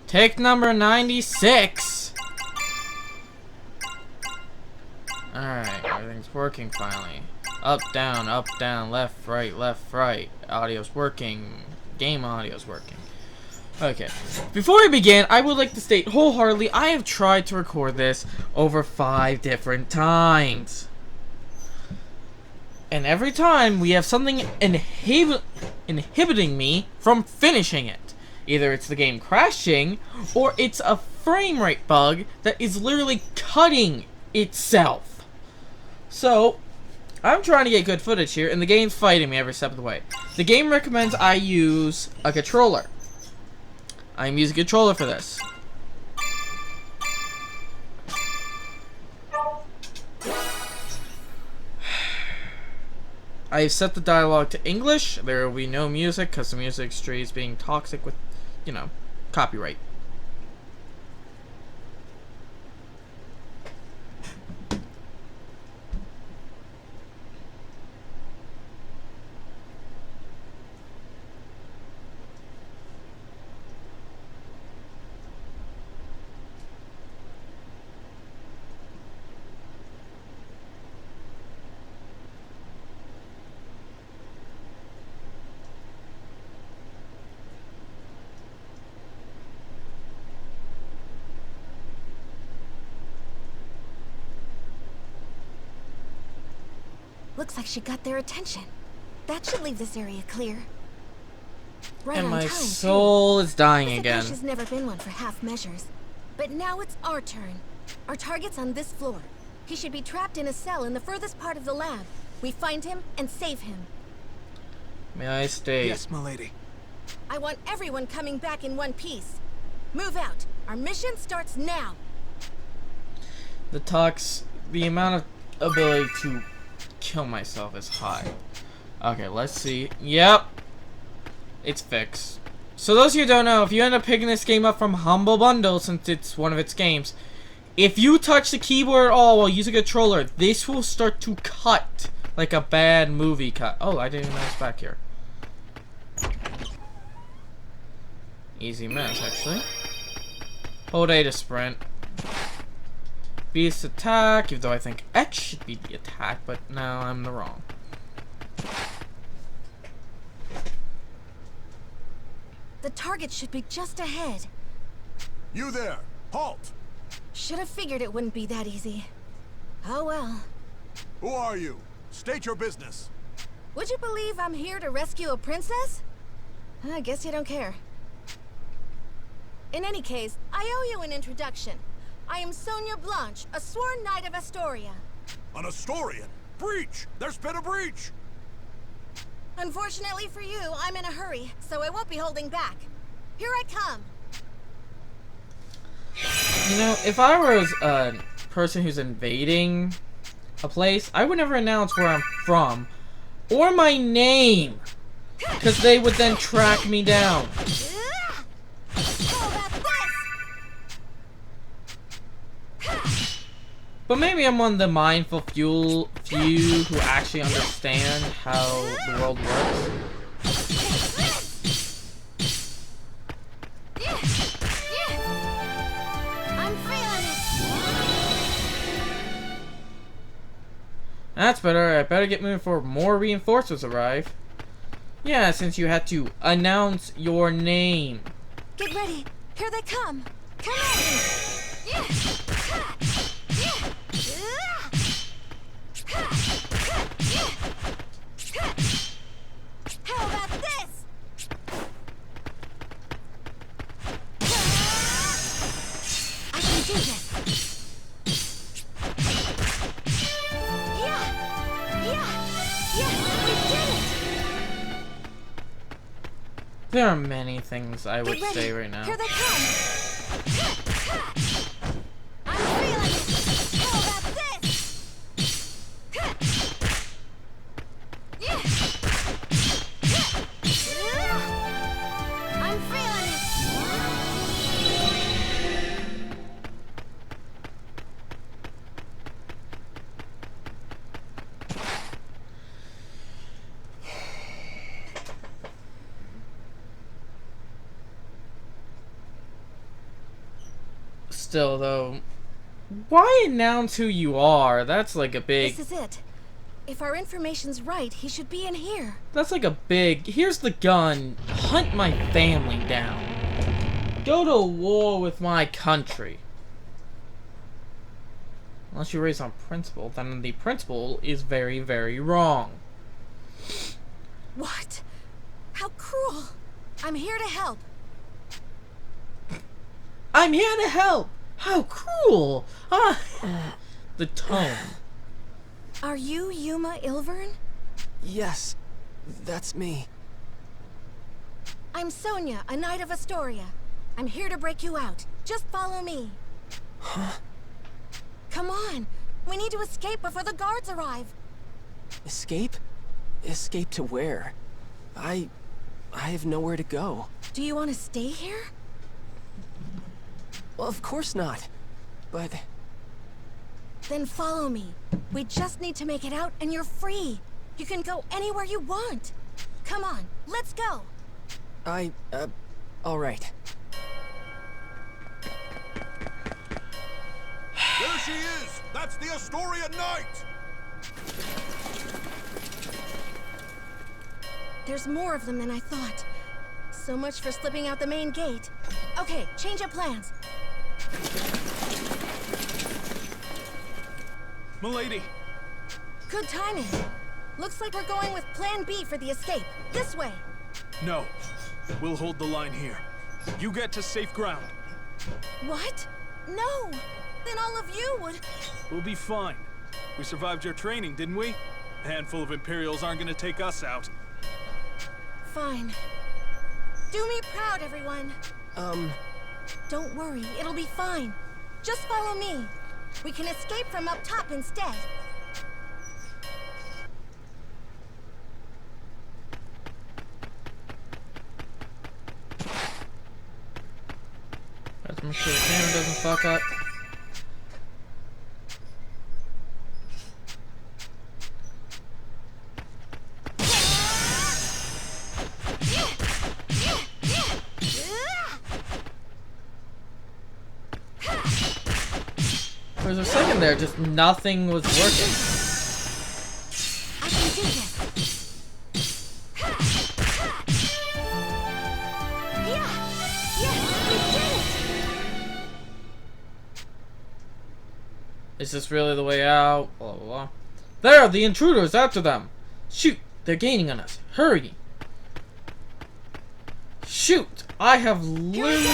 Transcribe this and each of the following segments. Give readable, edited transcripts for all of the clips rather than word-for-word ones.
Take number 96. Alright, everything's working finally. Up, down, left, right. Audio's working. Game audio's working. Okay. Before we begin, I would like to state wholeheartedly, I have tried to record this over 5 different times. And every time, we have something inhibiting me from finishing it. Either it's the game crashing, or it's a frame rate bug that is literally cutting itself. So, I'm trying to get good footage here, and the game's fighting me every step of the way. The game recommends I use a controller. I'm using a controller for this. I've set the dialogue to English. There will be no music, because the music industry is being toxic with, you know, copyright. Looks like she got their attention. That should leave this area clear. Right And on my time, soul is dying again. This has never been one for half measures. But now it's our turn. Our target's on this floor. He should be trapped in a cell in the furthest part of the lab. We find him and save him. May I stay? Yes, milady. I want everyone coming back in one piece. Move out. Our mission starts now. The amount of ability to kill myself is high. Okay, let's see. Yep. It's fixed. So those of you who don't know, if you end up picking this game up from Humble Bundle, since it's one of its games, if you touch the keyboard at all while using a controller, this will start to cut like a bad movie cut. Oh, I didn't even know it's back here. Easy mess, actually. Hold A to sprint. Beast attack, even though I think X should be the attack, but no, I'm the wrong. The target should be just ahead. You there! Halt! Should have figured it wouldn't be that easy. Oh well. Who are you? State your business. Would you believe I'm here to rescue a princess? I guess you don't care. In any case, I owe you an introduction. I am Sonia Blanche, a sworn knight of Astoria. An Astorian? Breach! There's been a breach! Unfortunately for you, I'm in a hurry, so I won't be holding back. Here I come! You know, if I was a person who's invading a place, I would never announce where I'm from or my name, because they would then track me down. But maybe I'm one of the mindful few who actually understand how the world works. I'm feeling it. That's better. I better get moving before more reinforcements arrive. Yeah, since you had to announce your name. Get ready. Here they come. Come at me. How about this? I can do this. Yes, we did it. There are many things I would Get ready. say right now. Here they come. I'm feeling it. How about this? I'm feeling it. Still, though, why announce who you are? That's like a big... This is it. If our information's right, he should be in here. That's like a big... Here's the gun. Hunt my family down. Go to war with my country. Unless you raise on principle, then the principle is very, very wrong. What? How cruel. I'm here to help. I'm here to help. How cruel. Ah. The tone. Are you Yuma Ilvern? Yes, that's me. I'm Sonia, a Knight of Astoria. I'm here to break you out. Just follow me. Huh? Come on. We need to escape before the guards arrive. Escape? Escape to where? I have nowhere to go. Do you want to stay here? Well, of course not. But... Then follow me. We just need to make it out and you're free. You can go anywhere you want. Come on, let's go. All right. There she is! That's the Astoria Knight! There's more of them than I thought. So much for slipping out the main gate. Okay, change of plans. Milady! Good timing. Looks like we're going with Plan B for the escape. This way. No. We'll hold the line here. You get to safe ground. What? No. Then all of you would... We'll be fine. We survived your training, didn't we? A handful of Imperials aren't gonna take us out. Fine. Do me proud, everyone. Don't worry, it'll be fine. Just follow me. We can escape from up top instead. Let's make sure the camera doesn't fuck up. There was a second there, just nothing was working. I can do this. Yeah! Yes, we did it! Is this really the way out? Blah, blah, blah. There! The intruders! After them! Shoot! They're gaining on us. Hurry! Shoot! I have literally...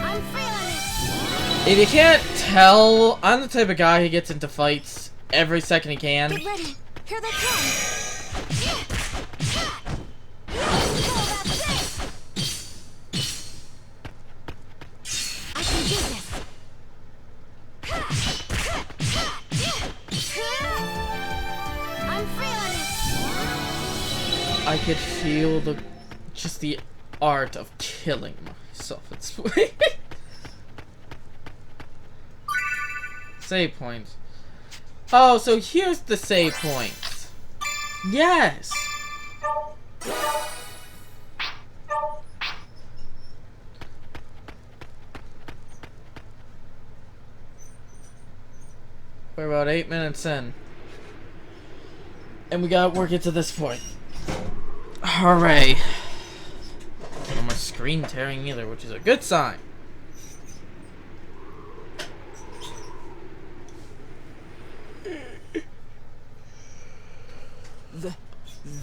I'm feeling it! If you can't tell, I'm the type of guy who gets into fights every second he can. Get ready! Here they come! I can do this! I'm feeling it! I could feel just the art of killing myself. It's save points. Oh, so here's the save points. Yes. We're about 8 minutes in. And we gotta work it to this point. Hooray. No more screen tearing either, which is a good sign.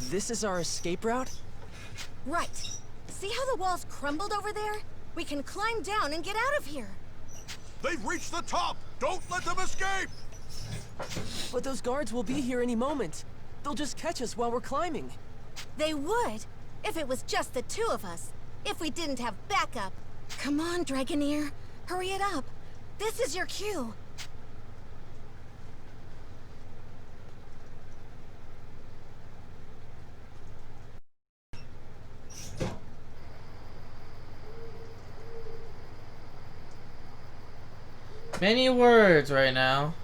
This is our escape route? Right. See how the walls crumbled over there? We can climb down and get out of here. They've reached the top! Don't let them escape! But those guards will be here any moment. They'll just catch us while we're climbing. They would, if it was just the two of us. If we didn't have backup. Come on, Dragoneer. Hurry it up. This is your cue. Many words right now.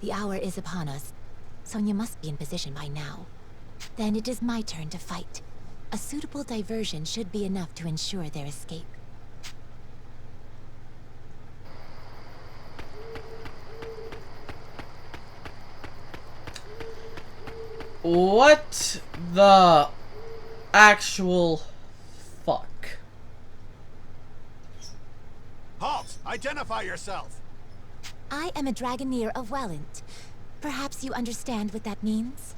The hour is upon us. Sonia must be in position by now. Then it is my turn to fight. A suitable diversion should be enough to ensure their escape. What the actual fuck? Halt! Identify yourself! I am a Dragoneer of Welland. Perhaps you understand what that means?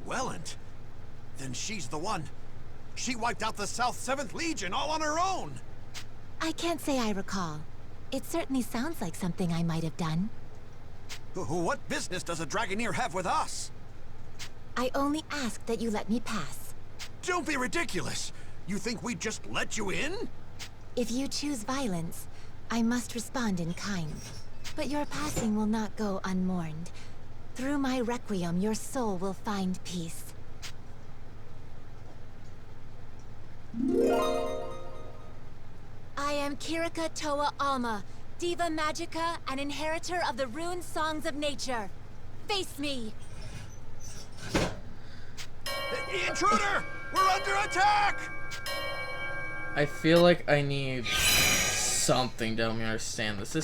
Welland? Then she's the one. She wiped out the South 7th Legion all on her own! I can't say I recall. It certainly sounds like something I might have done. What business does a Dragoneer have with us? I only ask that you let me pass. Don't be ridiculous! You think we'd just let you in? If you choose violence, I must respond in kind. But your passing will not go unmourned. Through my requiem, your soul will find peace. I am Kirika Toa Alma, Diva Magica and inheritor of the ruined songs of nature. Face me! Intruder! We're under attack! I feel like I need something to help me understand this.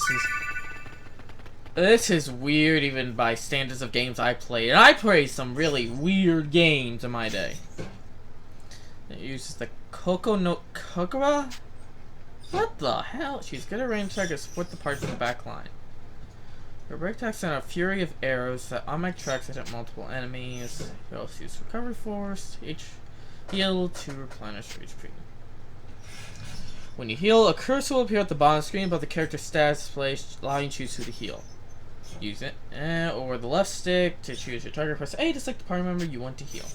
This is weird even by standards of games I played. And I played some really weird games in my day. It uses the Coco no Kokora? What the hell? She's good at range attack and split the parts of the back line. Her break attacks send a fury of arrows that automatic tracks that hit multiple enemies. You also use recovery force, heal to replenish HP. When you heal, a cursor will appear at the bottom of the screen above the character's status display, allowing you to choose who to heal. Use it, or the left stick to choose your target. Press A to select the party member you want to heal.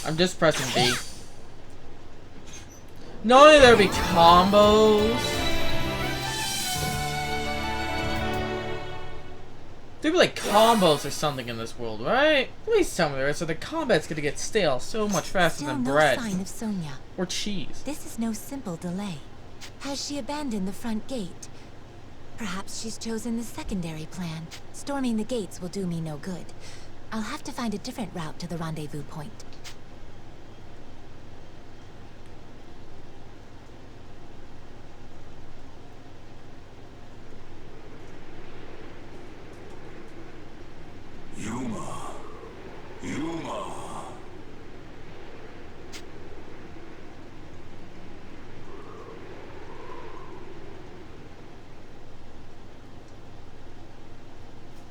I'm just pressing B. Normally there'd be combos. There'd be like combos or something in this world, right? Please tell me there is, so the combat's gonna get stale so much faster than bread. Still no sign of Sonia. Or cheese. This is no simple delay. Has she abandoned the front gate? Perhaps she's chosen the secondary plan. Storming the gates will do me no good. I'll have to find a different route to the rendezvous point.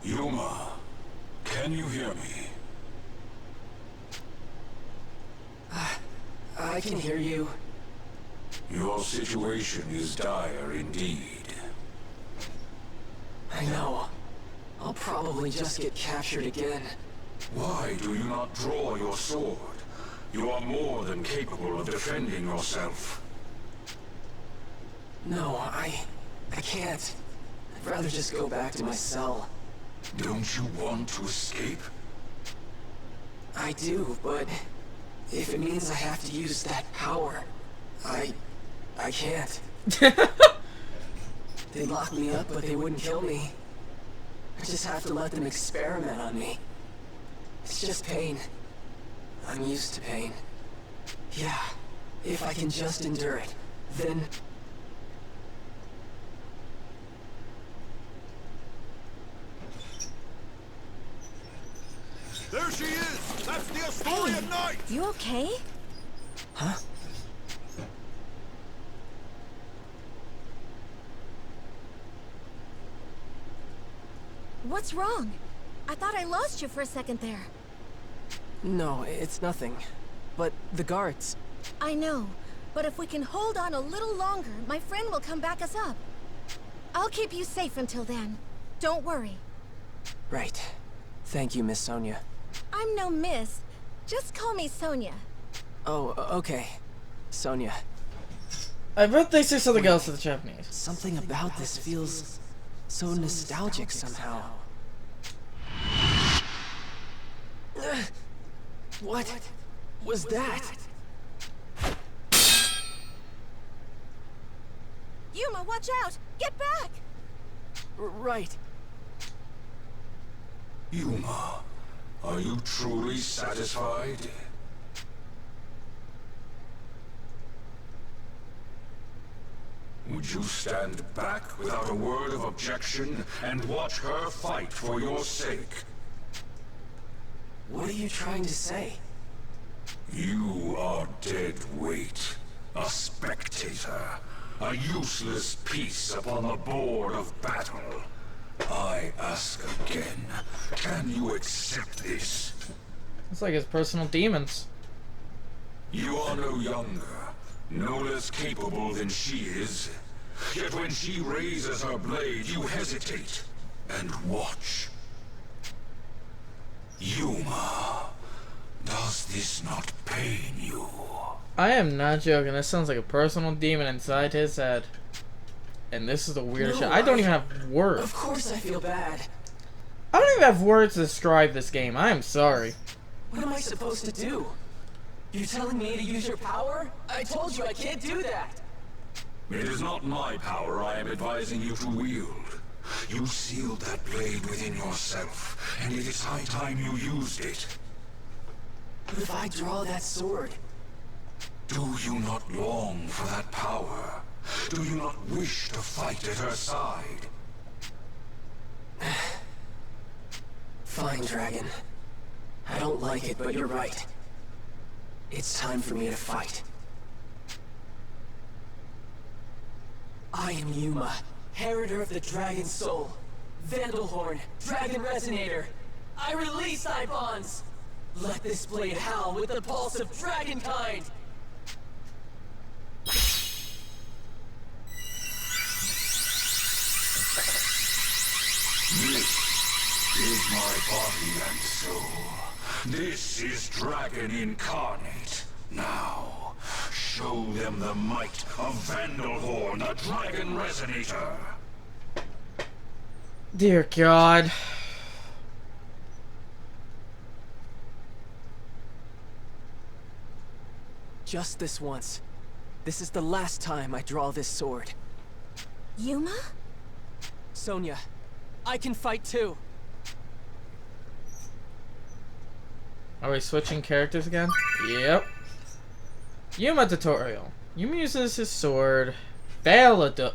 Yuma, can you hear me? I can hear you. Your situation is dire indeed. I know. I'll probably just get captured again. Why do you not draw your sword? You are more than capable of defending yourself. No, I can't. I'd rather just go back to my cell. Don't you want to escape? I do, but if it means I have to use that power, I can't. They'd lock me up, but they wouldn't kill me. I just have to let them experiment on me. It's just pain. I'm used to pain. Yeah, if I can just endure it, then... There she is! That's the Asturian Knight! You okay? Huh? What's wrong? I thought I lost you for a second there. No, it's nothing. But the guards... I know, but if we can hold on a little longer, my friend will come back us up. I'll keep you safe until then. Don't worry. Right. Thank you, Miss Sonia. I'm no miss. Just call me Sonia. Oh, okay. Sonia, I bet they say something else in the Japanese. something about this feels so nostalgic somehow. What was that? Yuma, watch out! Get back! Right. Yuma, are you truly satisfied? Would you stand back without a word of objection and watch her fight for your sake? What are you trying to say? You are dead weight, a spectator, a useless piece upon the board of battle. I ask again, can you accept this? It's like his personal demons. You are no younger, no less capable than she is. Yet when she raises her blade, you hesitate and watch. Yuma, does this not pain you? I am not joking. This sounds like a personal demon inside his head. And this is the weirdest shit. I don't even have words. Of course I feel bad. I don't even have words to describe this game. I am sorry. What am I supposed to do? You're telling me to use your power? I told you I can't do that! It is not my power I am advising you to wield. You sealed that blade within yourself, and it is high time you used it. But if I draw that sword... Do you not long for that power? Do you not wish to fight at her side? Fine, Dragon. I don't like it, but you're right. It's time for me to fight. I am Yuma, Heriter of the Dragon Soul. Vandalhorn, Dragon Resonator. I release thy bonds! Let this blade howl with the pulse of dragonkind! This is my body and soul. This is Dragon Incarnate. Now, show them the might of Vandalhorn, the Dragon Resonator. Dear God. Just this once. This is the last time I draw this sword. Yuma? Sonia, I can fight too. Are we switching characters again? Yep. Yuma tutorial. Yuma uses his sword, Valadorhorn,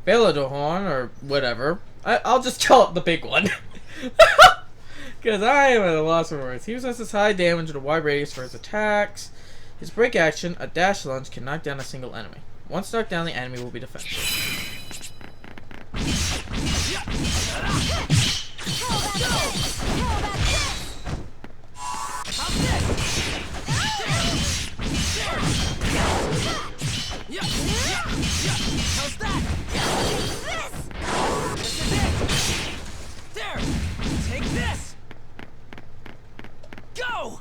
or whatever. I'll just call it the big one. Because I am at a loss for words. He uses his high damage and a wide radius for his attacks. His break action, a dash lunge, can knock down a single enemy. Once knocked down, the enemy will be defensive. How's that? This is it! There! Take this! Go!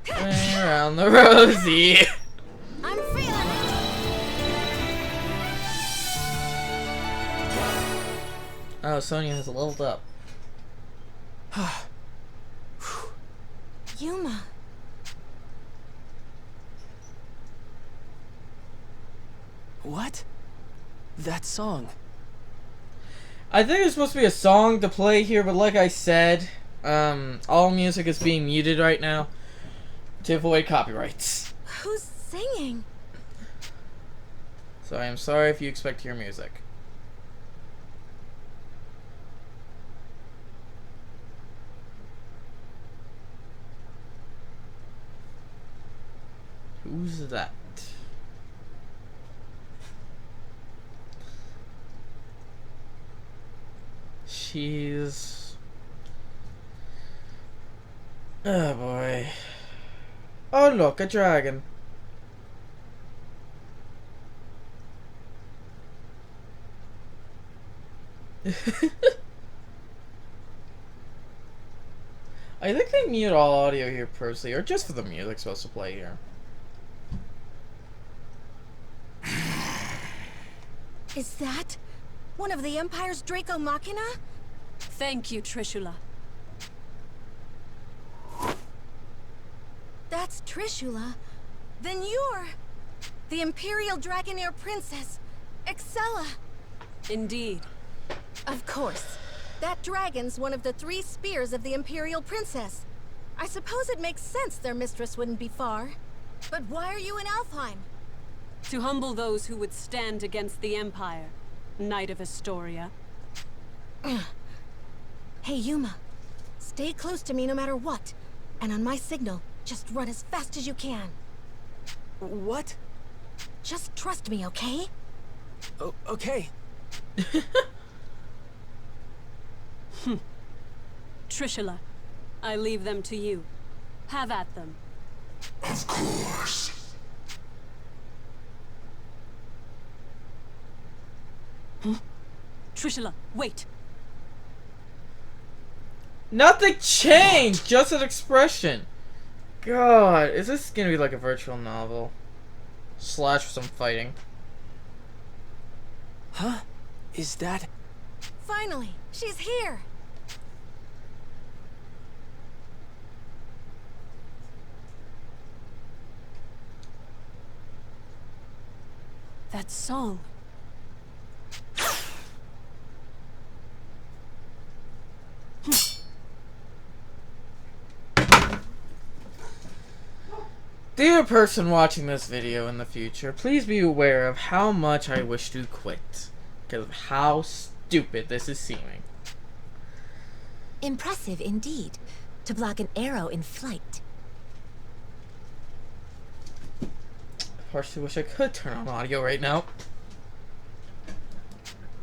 Way around the rosy. I'm feeling it! Oh, Sonya has leveled up. Yuma. What? That song. I think there's supposed to be a song to play here, but like I said, all music is being muted right now to avoid copyrights. Who's singing? So I am sorry if you expect to hear music. Who's that? She's... Oh boy. Oh look, a dragon. I think they mute all audio here personally, or just for the music supposed to play here. Is that one of the Empire's Draco Machina? Thank you, Trishula. That's Trishula. Then you're the Imperial Dragonair Princess, Excella. Indeed. Of course. That dragon's one of the 3 spears of the Imperial Princess. I suppose it makes sense their mistress wouldn't be far. But why are you in Alfheim? To humble those who would stand against the Empire, Knight of Astoria. Hey, Yuma. Stay close to me no matter what. And on my signal, just run as fast as you can. What? Just trust me, okay? Oh, okay. Trishula, I leave them to you. Have at them. Of course. Trishula, wait. Nothing changed, just an expression. God, is this gonna be like a virtual novel? Slash some fighting. Huh? Is that... Finally, she's here. That song. Dear person watching this video in the future, please be aware of how much I wish to quit. Because of how stupid this is seeming. Impressive indeed, to block an arrow in flight. I partially wish I could turn on audio right now.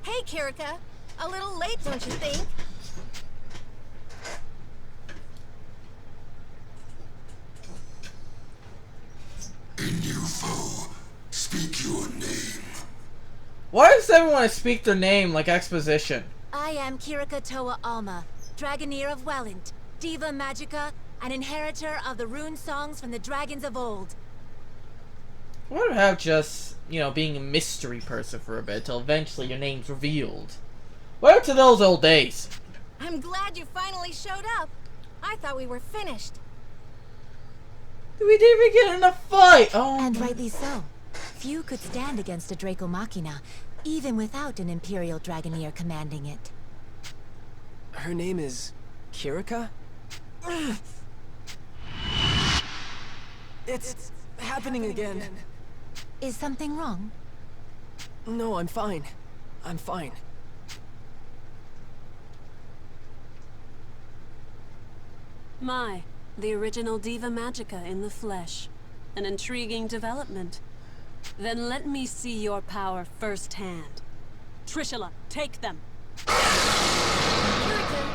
Hey, Kirika. A little late, don't you think? A new foe, speak your name. Why does everyone want to speak their name like exposition? I am Kirika Toa Alma, Dragoneer of Welland, Diva Magica, and inheritor of the rune songs from the dragons of old. What about just, you know, being a mystery person for a bit till eventually your name's revealed? Where to those old days? I'm glad you finally showed up. I thought we were finished. We didn't even get in a fight! Oh, And rightly so. Few could stand against a Draco Machina, even without an Imperial Dragoneer commanding it. Her name is... Kirika? It's happening again. Is something wrong? No, I'm fine. I'm fine. My, the original Diva Magica in the flesh. An intriguing development. Then let me see your power firsthand. Trishula, take them. Kirika,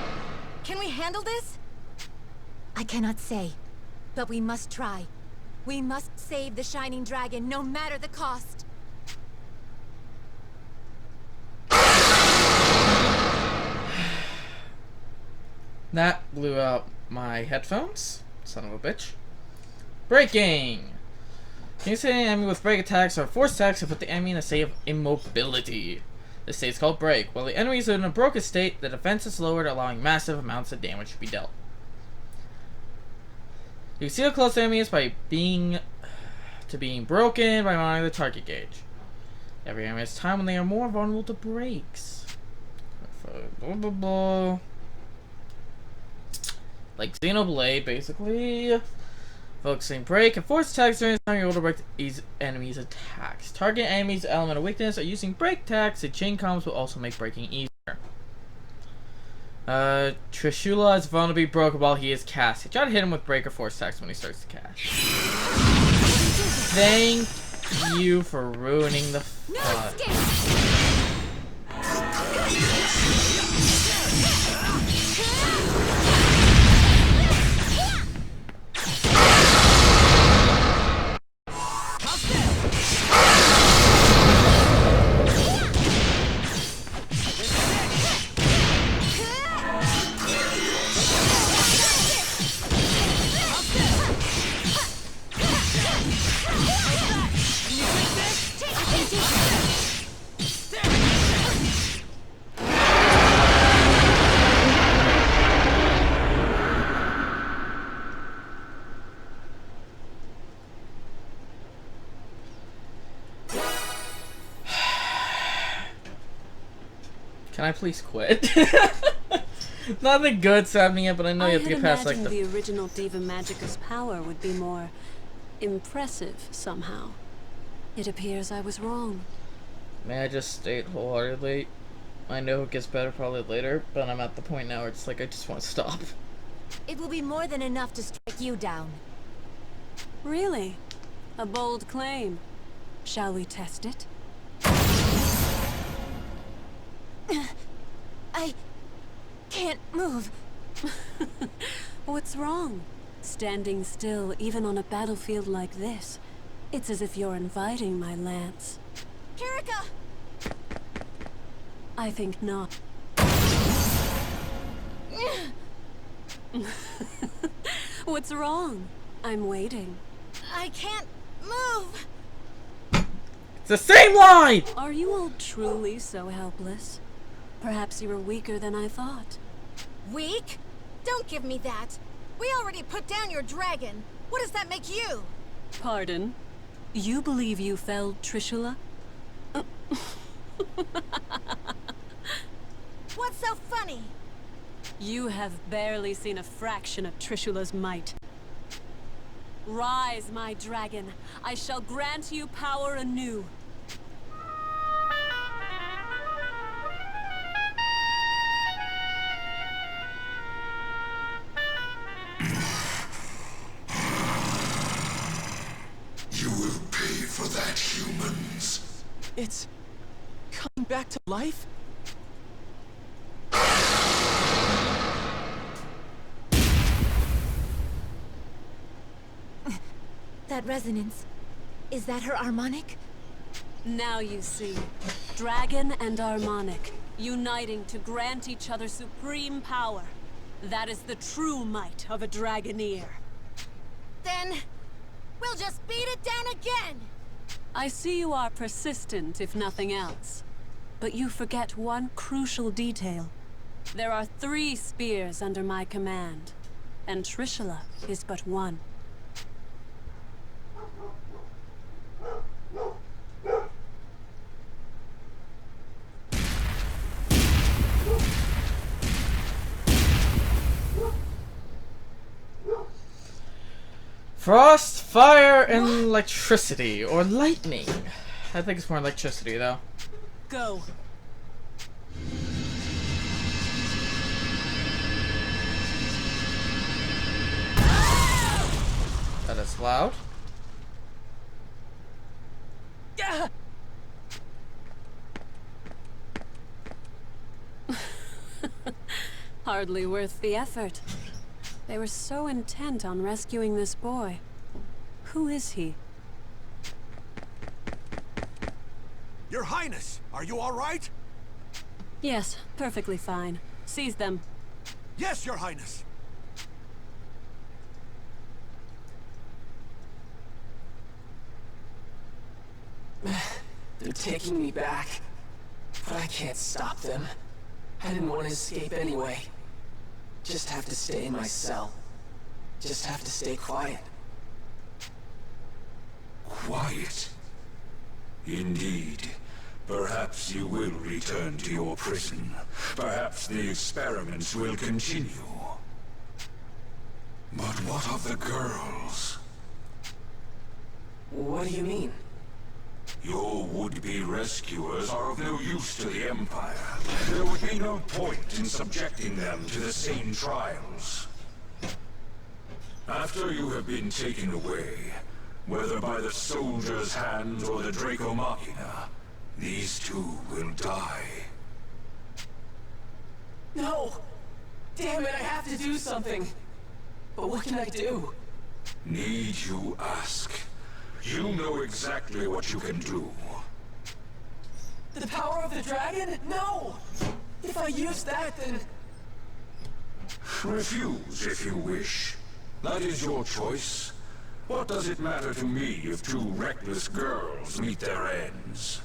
can we handle this? I cannot say, but we must try. We must save the Shining Dragon, no matter the cost. That blew out my headphones. Son of a bitch. Breaking! Can you say an enemy with break attacks or force attacks to put the enemy in a state of immobility? This state is called break. While the enemy is in a broken state, the defense is lowered, allowing massive amounts of damage to be dealt. You can see how close the enemy is by being broken by monitoring the target gauge. Every enemy has time when they are more vulnerable to breaks. Blah, blah, blah. Like Xenoblade, basically. Focusing break and force attacks during this time you're able to break these enemies' attacks. Target enemies' element of weakness are using break attacks. The chain combos will also make breaking easier. Trishula is vulnerable to be broken while he is casting. Try to hit him with break or force attacks when he starts to cast. Thank you for ruining the fun. Can I please quit? Nothing good's happening yet, but I know you have to get past like the original Diva Magica's power would be more impressive somehow. It appears I was wrong. May I just state wholeheartedly, I know it gets better probably later, but I'm at the point now where it's like I just want to stop. It will be more than enough to strike you down. Really? A bold claim. Shall we test it? I can't move. What's wrong? Standing still, even on a battlefield like this. It's as if you're inviting my lance. Kirika! I think not. What's wrong? I'm waiting. I can't move. It's the same line! Are you all truly so helpless? Perhaps you were weaker than I thought. Weak? Don't give me that. We already put down your dragon. What does that make you? Pardon? You believe you felled Trishula? What's so funny? You have barely seen a fraction of Trishula's might. Rise, my dragon. I shall grant you power anew. You will pay for that, humans. It's coming back to life? That resonance. Is that her harmonic? Now you see. Dragon and harmonic, uniting to grant each other supreme power. That is the true might of a Dragoneer. Then we'll just beat it down again. I see you are persistent, if nothing else. But you forget one crucial detail. There are 3 spears under my command, and Trishula is but one. Frost, fire, and electricity. Or lightning. I think it's more electricity, though. Go. That is loud. Hardly worth the effort. They were so intent on rescuing this boy. Who is he? Your Highness, are you all right? Yes, perfectly fine. Seize them. Yes, Your Highness. They're taking me back. But I can't stop them. I didn't want to escape anyway. Just have to stay in my cell. Just have to stay quiet. Quiet. Indeed. Perhaps you will return to your prison. Perhaps the experiments will continue. But what of the girls? What do you mean? Your would-be rescuers are of no use to the Empire. There would be no point in subjecting them to the same trials. After you have been taken away, whether by the soldier's hand or the Draco Machina, these 2 will die. No! Damn it, I have to do something! But what can I do? Need you ask? You know exactly what you can do. The power of the dragon? No! If I use that, then... Refuse if you wish. That is your choice. What does it matter to me if 2 reckless girls meet their ends?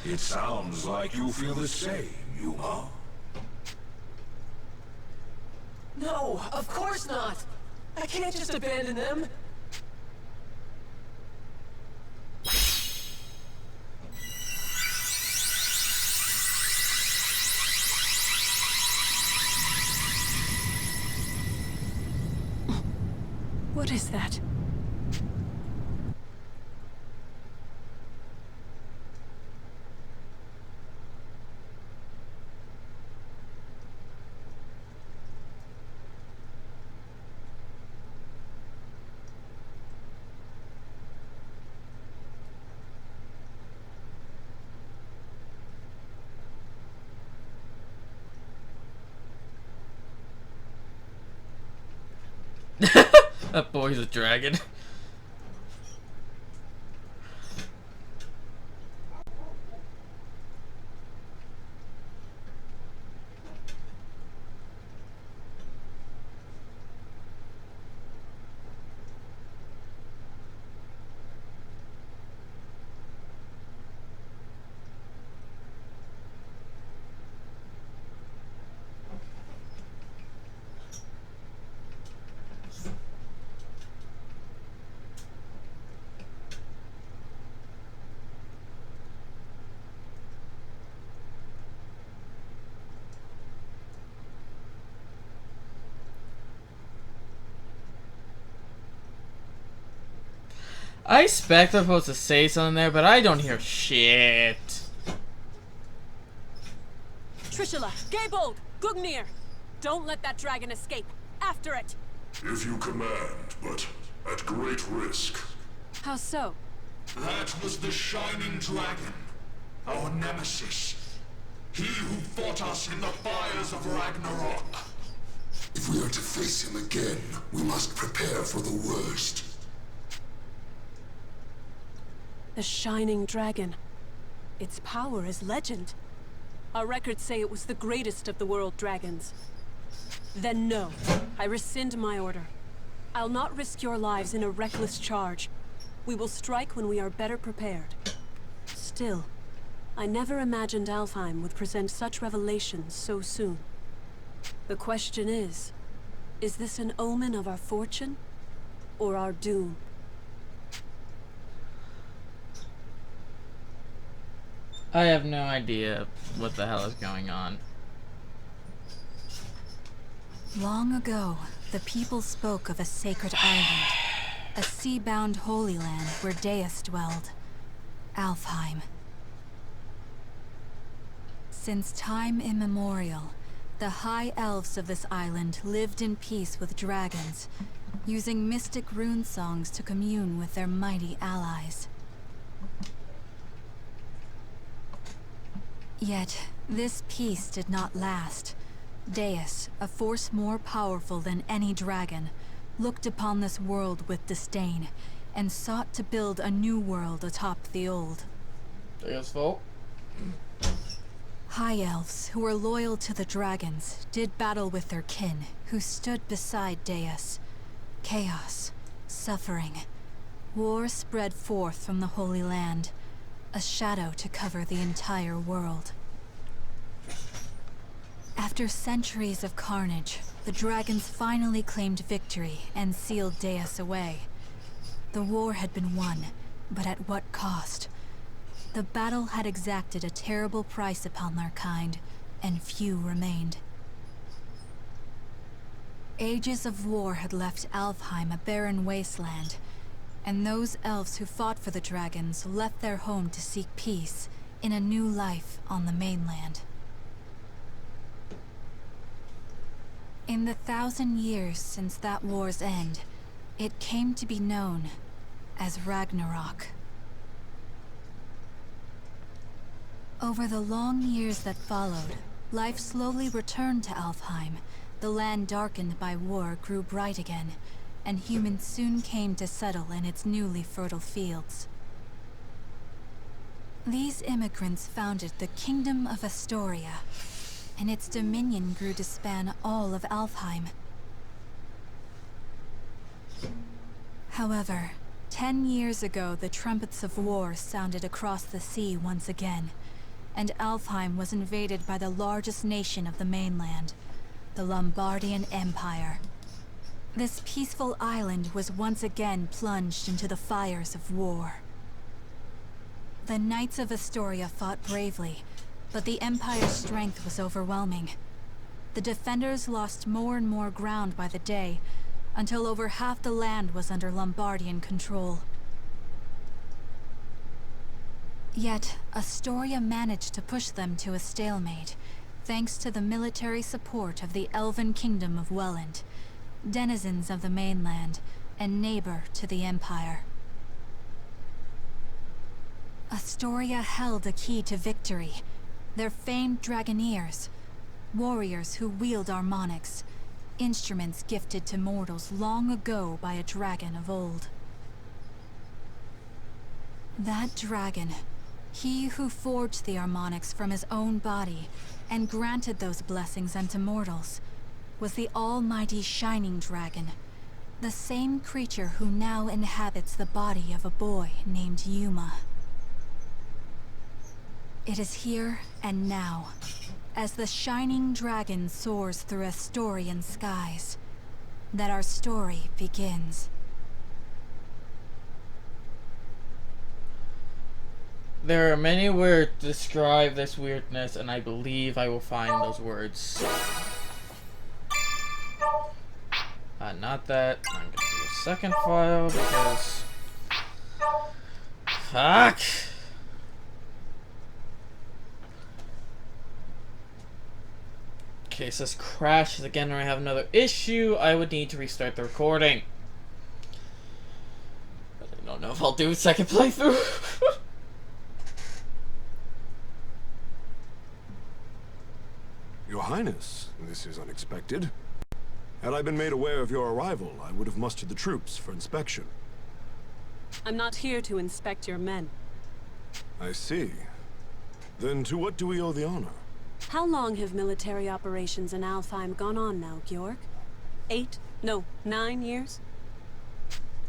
It sounds like you feel the same, Yuma. No, of course not! I can't just abandon them! What is that? That boy's a dragon. I expect I'm supposed to say something there, but I don't hear shit. Trishula, Gaybold, Gugnir! Don't let that dragon escape. After it! If you command, but at great risk. How so? That was the Shining Dragon, our nemesis. He who fought us in the fires of Ragnarok. If we are to face him again, we must prepare for the worst. The Shining Dragon. Its power is legend. Our records say it was the greatest of the world dragons. Then no, I rescind my order. I'll not risk your lives in a reckless charge. We will strike when we are better prepared. Still, I never imagined Alfheim would present such revelations so soon. The question is this an omen of our fortune or our doom? I have no idea what the hell is going on. Long ago, the people spoke of a sacred island, a sea-bound holy land where Deus dwelled, Alfheim. Since time immemorial, the high elves of this island lived in peace with dragons, using mystic rune songs to commune with their mighty allies. Yet, this peace did not last. Deus, a force more powerful than any dragon, looked upon this world with disdain, and sought to build a new world atop the old. Deus' fault. High elves, who were loyal to the dragons, did battle with their kin, who stood beside Deus. Chaos, suffering. War spread forth from the Holy Land, a shadow to cover the entire world. After centuries of carnage, the dragons finally claimed victory and sealed Deus away. The war had been won, but at what cost? The battle had exacted a terrible price upon their kind, and few remained. Ages of war had left Alfheim a barren wasteland, and those elves who fought for the dragons left their home to seek peace in a new life on the mainland. In the 1,000 years since that war's end, it came to be known as Ragnarok. Over the long years that followed, life slowly returned to Alfheim. The land darkened by war grew bright again, and humans soon came to settle in its newly fertile fields. These immigrants founded the Kingdom of Astoria, and its dominion grew to span all of Alfheim. However, 10 years ago, the trumpets of war sounded across the sea once again, and Alfheim was invaded by the largest nation of the mainland, the Lombardian Empire. This peaceful island was once again plunged into the fires of war. The Knights of Astoria fought bravely, but the Empire's strength was overwhelming. The defenders lost more and more ground by the day, until over half the land was under Lombardian control. Yet, Astoria managed to push them to a stalemate, thanks to the military support of the Elven Kingdom of Welland, denizens of the mainland, and neighbor to the Empire. Astoria held a key to victory, their famed Dragoneers, warriors who wield harmonics, instruments gifted to mortals long ago by a dragon of old. That dragon, he who forged the harmonics from his own body and granted those blessings unto mortals, was the almighty Shining Dragon, the same creature who now inhabits the body of a boy named Yuma. It is here and now, as the Shining Dragon soars through Astorian skies, that our story begins. There are many words to describe this weirdness, and I believe I will find those words. Not that. I'm gonna do a second file because... Fuck! Okay, it says crashes again when I have another issue. I would need to restart the recording. But I don't know if I'll do a second playthrough. Your Highness, this is unexpected. Had I been made aware of your arrival, I would have mustered the troops for inspection. I'm not here to inspect your men. I see. Then to what do we owe the honor? How long have military operations in Alfheim gone on now, Georg? 8? No, 9 years?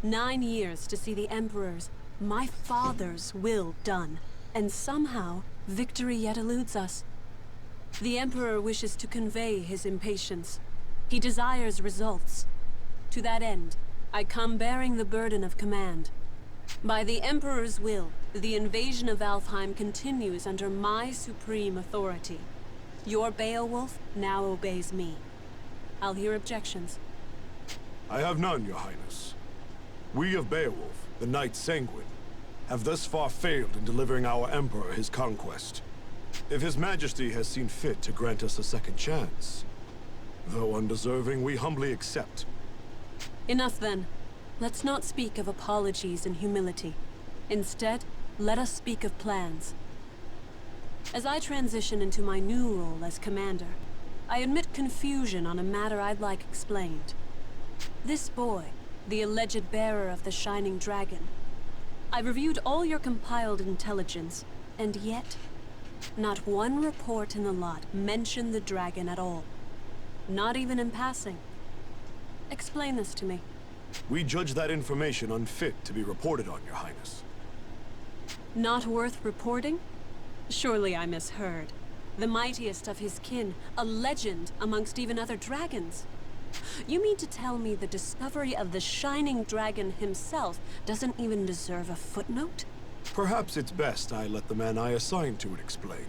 9 years to see the Emperor's, my father's, will done. And somehow, victory yet eludes us. The Emperor wishes to convey his impatience. He desires results. To that end, I come bearing the burden of command. By the Emperor's will, the invasion of Alfheim continues under my supreme authority. Your Beowulf now obeys me. I'll hear objections. I have none, Your Highness. We of Beowulf, the Knight Sanguine, have thus far failed in delivering our Emperor his conquest. If His Majesty has seen fit to grant us a second chance, though undeserving, we humbly accept. Enough then. Let's not speak of apologies and humility. Instead, let us speak of plans. As I transition into my new role as commander, I admit confusion on a matter I'd like explained. This boy, the alleged bearer of the Shining Dragon. I've reviewed all your compiled intelligence, and yet, not one report in the lot mentioned the dragon at all. Not even in passing. Explain this to me. We judge that information unfit to be reported on, Your Highness. Not worth reporting? Surely I misheard. The mightiest of his kin, a legend amongst even other dragons. You mean to tell me the discovery of the Shining Dragon himself doesn't even deserve a footnote? Perhaps it's best I let the man I assigned to it explain.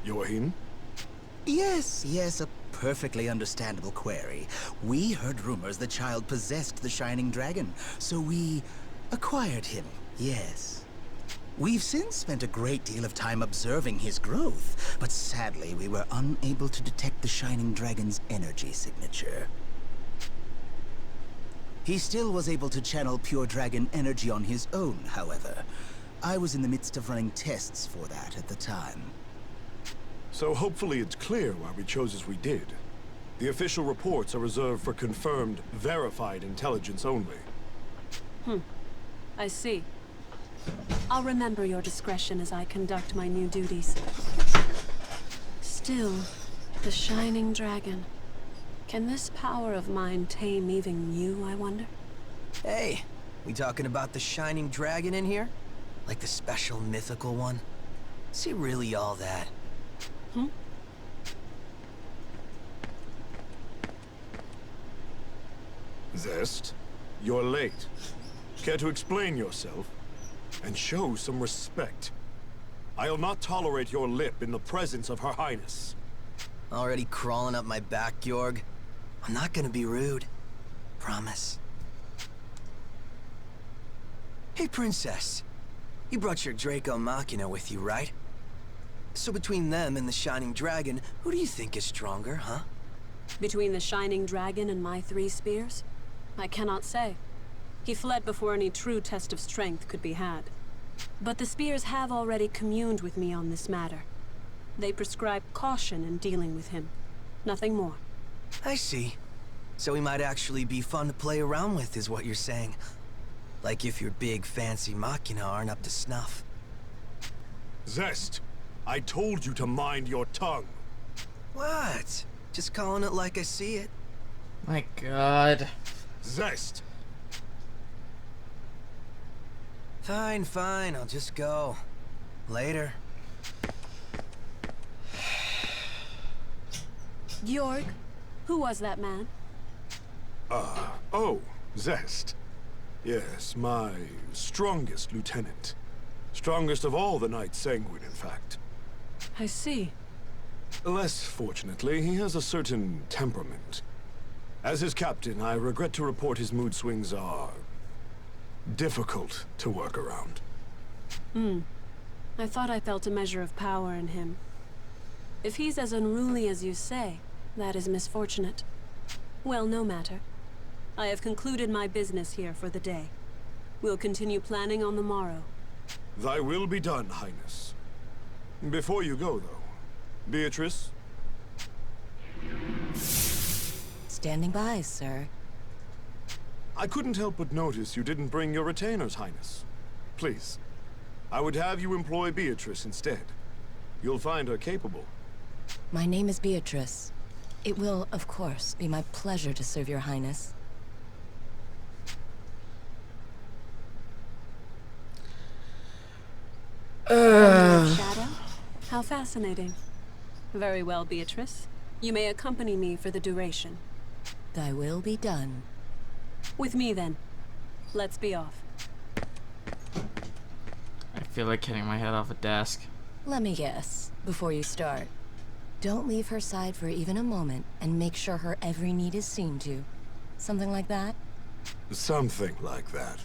Joachim? Yes, a perfectly understandable query. We heard rumors the child possessed the Shining Dragon, so we acquired him, yes. We've since spent a great deal of time observing his growth, but sadly we were unable to detect the Shining Dragon's energy signature. He still was able to channel pure dragon energy on his own, however. I was in the midst of running tests for that at the time. So hopefully it's clear why we chose as we did. The official reports are reserved for confirmed, verified intelligence only. I see. I'll remember your discretion as I conduct my new duties. Still, the Shining Dragon. Can this power of mine tame even you, I wonder? Hey, we talking about the Shining Dragon in here? Like the special mythical one? Is he really all that? Zest, you're late. Care to explain yourself? And show some respect. I'll not tolerate your lip in the presence of Her Highness. Already crawling up my back, Georg? I'm not gonna be rude. promise. Hey, Princess. You brought your Draco Machina with you, right? So between them and the Shining Dragon, who do you think is stronger, huh? Between the Shining Dragon and my 3 spears? I cannot say. He fled before any true test of strength could be had. But the spears have already communed with me on this matter. They prescribe caution in dealing with him. Nothing more. I see. So he might actually be fun to play around with, is what you're saying. Like if your big, fancy Machina aren't up to snuff. Zest, I told you to mind your tongue. What? Just calling it like I see it. My God. Zest. Fine, fine, I'll just go. Later. Georg, who was that man? Oh, Zest. Yes, my strongest lieutenant. Strongest of all the Knights Sanguine, in fact. I see. Less fortunately, he has a certain temperament. As his captain, I regret to report his mood swings are difficult to work around. I thought I felt a measure of power in him. If he's as unruly as you say, that is misfortunate. Well, no matter. I have concluded my business here for the day. We'll continue planning on the morrow. Thy will be done, Highness. Before you go, though, Beatrice? Standing by, sir. I couldn't help but notice you didn't bring your retainers, Highness. Please, I would have you employ Beatrice instead. You'll find her capable. My name is Beatrice. It will, of course, be my pleasure to serve your highness. Shadow? How fascinating. Very well, Beatrice. You may accompany me for the duration. Thy will be done. With me, then. Let's be off. I feel like hitting my head off a desk. Let me guess, before you start. Don't leave her side for even a moment, and make sure her every need is seen to. Something like that? Something like that.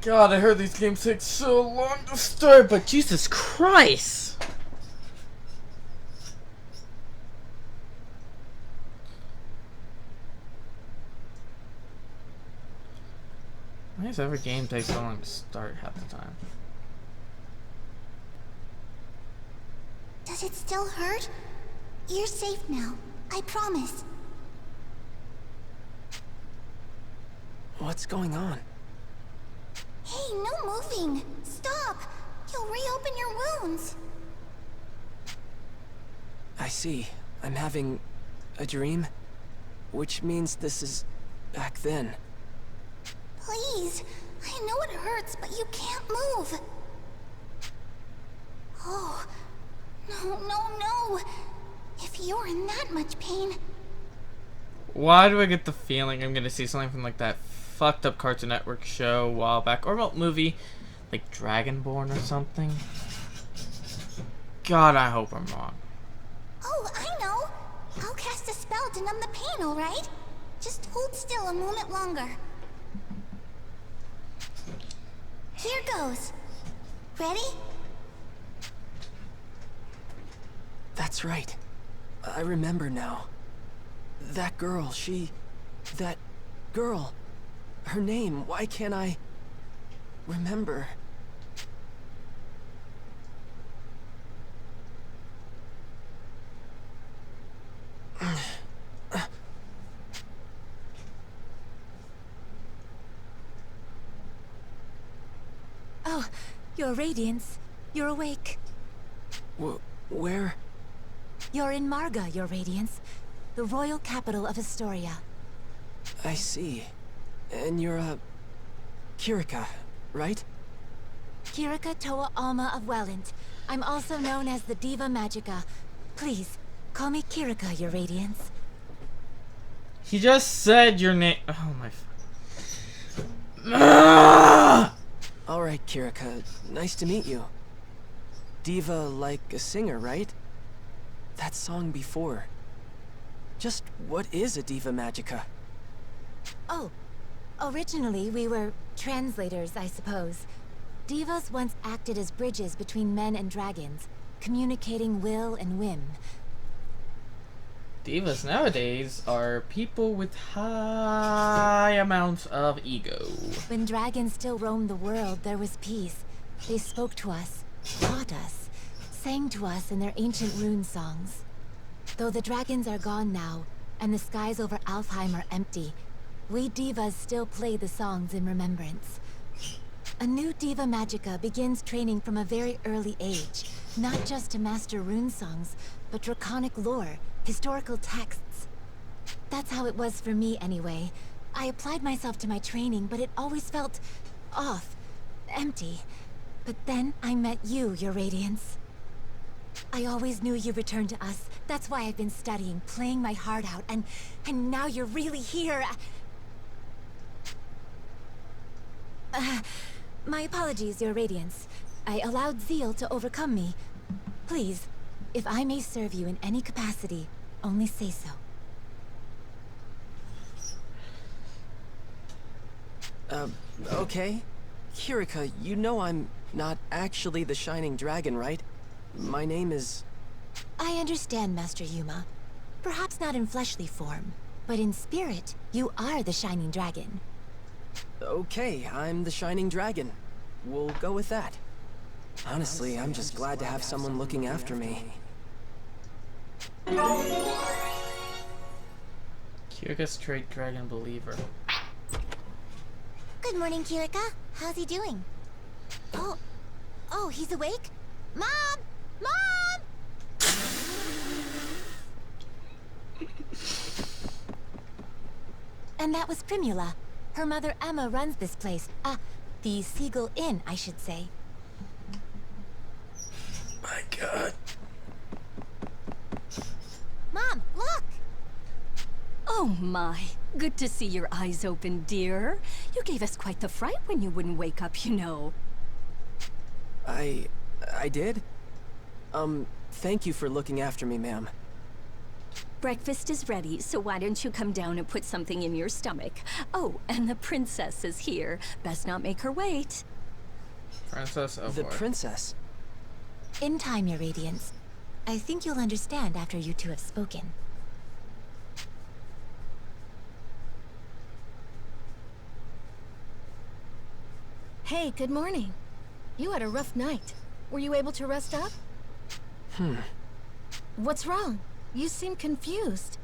God, I heard these games take so long to start, but Jesus Christ! Why does every game take so long to start half the time? Does it still hurt? You're safe now. I promise. What's going on? Hey, no moving! Stop! You'll reopen your wounds! I see. I'm having a dream? Which means this is back then. Please! I know it hurts, but you can't move! Oh, no. If you're in that much pain... Why do I get the feeling I'm gonna see something from like that fucked up Cartoon Network show a while back, or about movie like Dragonborn or something? God, I hope I'm wrong. Oh, I know! I'll cast a spell to numb the pain, alright? Just hold still a moment longer. Here goes. Ready? That's right. I remember now. That girl, that girl. Her name, why can't I remember? Oh, your Radiance. You're awake. Where? You're in Marga, your Radiance. The royal capital of Astoria. I see. And you're, Kirika, right? Kirika Toa Alma of Welland. I'm also known as the Diva Magica. Please, call me Kirika, your Radiance. He just said your name. Oh my. Ah! Alright, Kirika. Nice to meet you. Diva like a singer, right? That song before. Just what is a Diva Magica? Oh, originally we were translators, I suppose. Divas once acted as bridges between men and dragons, communicating will and whim. Divas nowadays are people with high amounts of ego. When dragons still roamed the world, there was peace. They spoke to us, taught us, sang to us in their ancient rune songs. Though the dragons are gone now, and the skies over Alfheim are empty, we divas still play the songs in remembrance. A new Diva Magica begins training from a very early age, not just to master rune songs, but draconic lore, historical texts. That's how it was for me anyway. I applied myself to my training, but it always felt off, empty. But then I met you, Your Radiance. I always knew you returned to us. That's why I've been studying, playing my heart out, and now you're really here. My apologies, Your Radiance. I allowed zeal to overcome me. Please, if I may serve you in any capacity, only say so. Okay. Kirika, you know I'm not actually the Shining Dragon, right? My name is... I understand, Master Yuma. Perhaps not in fleshly form, but in spirit, you are the Shining Dragon. Okay, I'm the Shining Dragon. We'll go with that. Honestly, I'm just glad to have someone looking after me. Kirika straight dragon believer. Good morning, Kirika. How's he doing? Oh, he's awake? Mom! Mom! And that was Primula. Her mother Emma runs this place. The Seagull Inn, I should say. My God. Mom, look! Oh my, good to see your eyes open, dear. You gave us quite the fright when you wouldn't wake up, you know. I did? Thank you for looking after me, ma'am. Breakfast is ready, so why don't you come down and put something in your stomach? Oh, and the princess is here. Best not make her wait. Princess, oh The boy. princess? In time, Your Radiance. I think you'll understand after you two have spoken. Hey, good morning. You had a rough night. Were you able to rest up? What's wrong? You seem confused.